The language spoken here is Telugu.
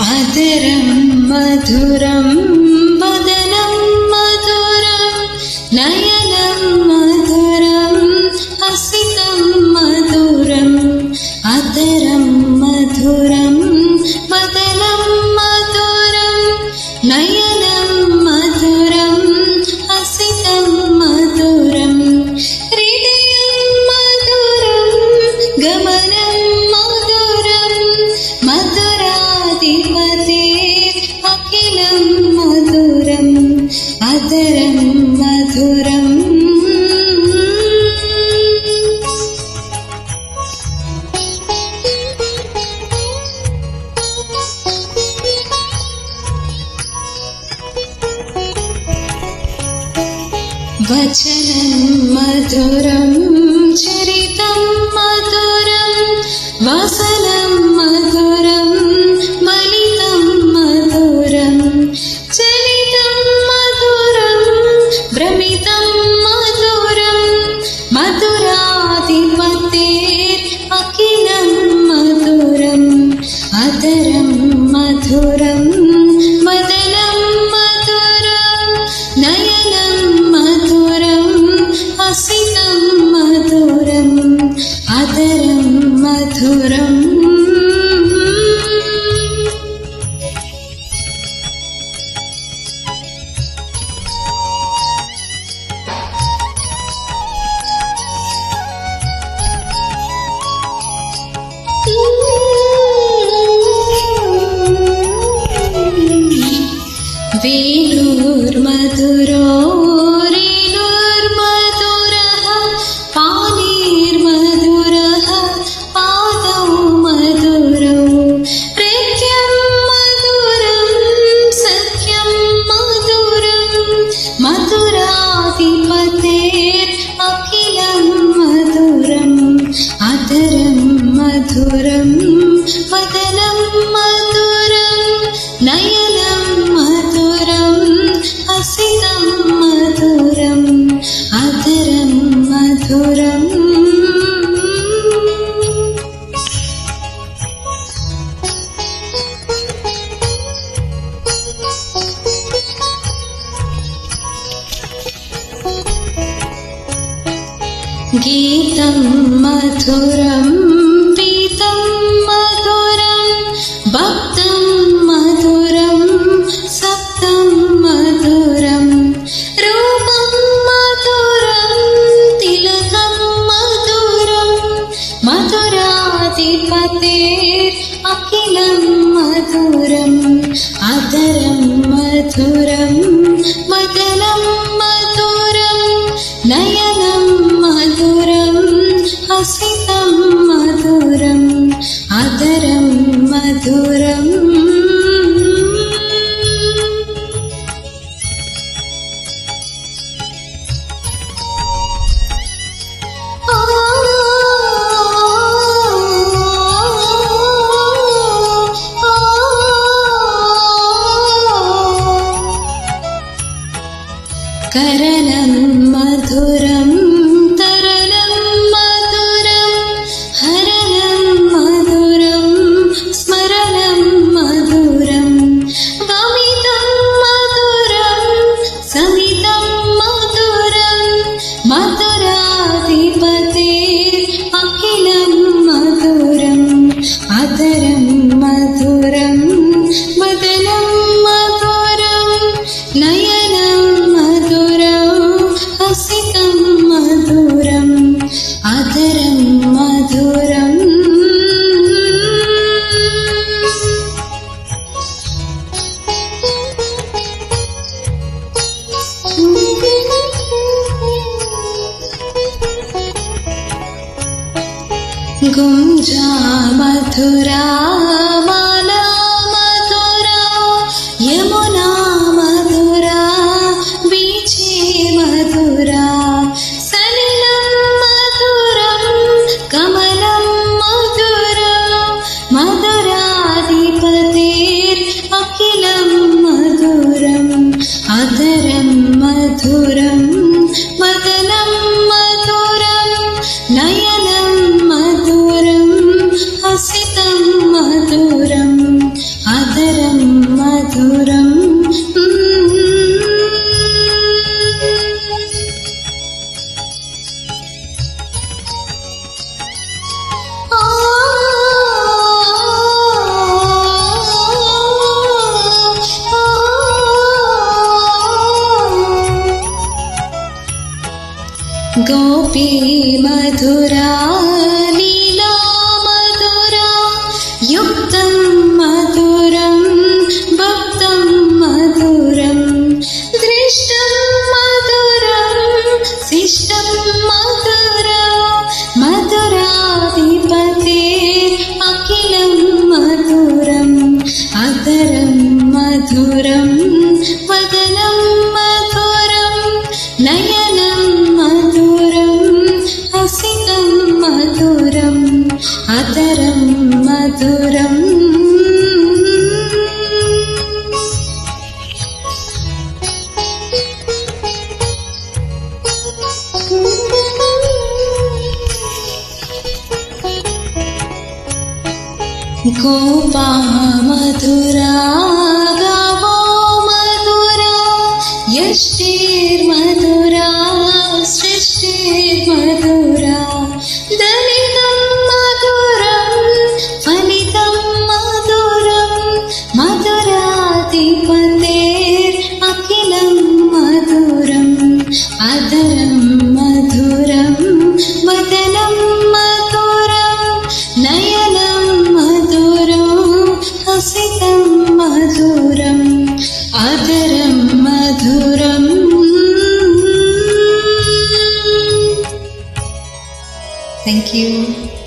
అదరం మధురం వదనం మధురం నయనం మధురం హసితం మధురం అదరం మధురం వదనం మధురం నయనం మధురం హసితం మధురం హృదయం మధురం గమనం మధురం మధురాధిపతే అఖిలం మధురం అదరం మధురం వచనం మధురం చరితం మధురం వసనం మధురం మలితం మధురం చలితం మధురం భ్రమితం మధురం మధురాధిపతేర్ అఖిలం మధురం అదరం మధురం వదనం మధురం నయనం మధురం హసితం మధురం అదరం మధురం వేణుర్మధురో రేణుర్మధురః పాణిర్మధురః పాదౌ మధురౌ ప్రేత్యం మధురం సఖ్యం మధురం మధురాధిపతేర్ అఖిలం మధురం అదరం మధురం వదనం మధురం నయనం మధురం హసితం మధురం అదరం మధురం గీతం మధురం పీతం మధురం భక్తం మధురం సప్తం మధురం రూపం మధురం తిలకం మధురం మధురాధిపతేర్ అఖిలం మధురం అదరం మధురం వదనం మధురం నయనం మధురం హసితం మధురం అదరం మధురం కరణం మధురం తరణం మధురం హరణం మధురం స్మరణం మధురం గమితం మధురం సమితం మధురం మధురాధిపతేర్ అఖిలం మధురం అదరం మధురం వదనం మధురం నయనం మధురం गोपी मधुरा लीला मधुरा युक्तं मधुरं भक्तं मधुरं दृष्टं मधुरं शिष्टं मधुरं मधुराधिपतेरखिलं मधुरम् अधरं मधुरं वदनं मधुरं नयनं मधुरं हसितं मधुरम् अधरं मधुरम् गोपा मधुरा गावो मधुरा यष्टिर्मधुरा सृष्टिर्मधुरा दलितं मधुरं फलितं मधुरं मधुराधिपतेरखिलं मधुरम् अधरं मधुरं वदनं मधुरं नयनं हसितं मधुरम् अधरं मधुरम् Thank you.